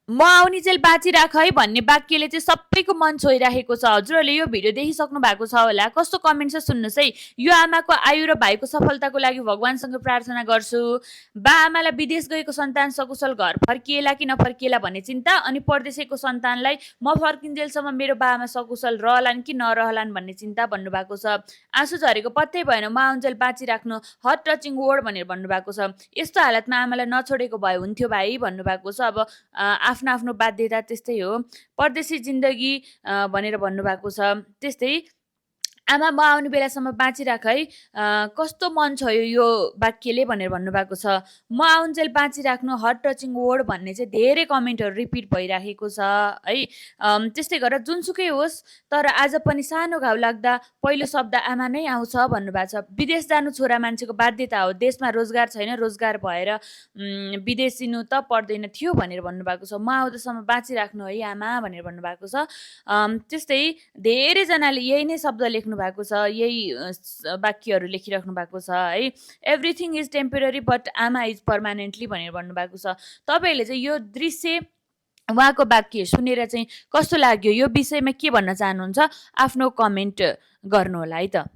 म आउनेजेल बाँचिराख है भन्ने वाक्यले चाहिँ सबैको मन छोइराखेको छ। हजुरहरूले यो भिडियो देखिसक्नु भएको छ होला। कस्तो कमेन्ट छ सुन्नुहोस् है। यो आमाको आयु र भाइको सफलताको लागि भगवानसँग प्रार्थना गर्छु। बा-आमालाई विदेश गएको सन्तान सकुशल घर फर्किएला कि नफर्किएला भन्ने चिन्ता, अनि परदेशको सन्तानलाई म फर्किन्जेलसम्म मेरो बा-आमा सकुशल रहलान् कि नरहलान् भन्ने चिन्ता भन्नुभएको छ। आँसु झरेको पत्तै भएन, म आउन्जेल बाँचिराख्नु, हट टचिङ वर्ड भनेर भन्नुभएको छ। यस्तो हालतमा आमालाई नछोडेको भए हुन्थ्यो भाइ भन्नुभएको छ। अब आफ्नो आफ्नो बाध्यता त्यस्तै हो। परदेशी जिन्दगी भनेर भन्नुभएको छ। त्यस्तै आमा म आउने बेलासम्म बाँचिराख है। कस्तो मन छोयो यो वाक्यले भनेर भन्नुभएको छ। म आउन्जेल बाँचिराख्नु, हट टचिङ वर्ड भन्ने चाहिँ धेरै कमेन्टहरू रिपिट भइराखेको छ है। त्यस्तै गरेर जुनसुकै होस् तर आज पनि सानो घाउ लाग्दा पहिलो शब्द आमा नै आउँछ भन्नुभएको छ। विदेश जानु छोरा मान्छेको बाध्यता हो। देशमा रोजगार छैन, रोजगार भएर विदेशिनु त पर्दैन थियो भनेर भन्नुभएको छ। म आउँदासम्म बाँचिराख्नु है आमा भनेर भन्नुभएको छ। त्यस्तै धेरैजनाले यही नै शब्द लेख्नु भएको छ, यही वाक्यहरू लेखिराख्नु भएको छ है। एभ्रिथिङ इज टेम्पोररी बट आमा इज पर्मानेन्टली भनेर भन्नुभएको छ। तपाईँहरूले चाहिँ यो दृश्य उहाँको वाक्य सुनेर चाहिँ कस्तो लाग्यो, यो विषयमा के भन्न चाहनुहुन्छ आफ्नो कमेन्ट गर्नुहोला है त।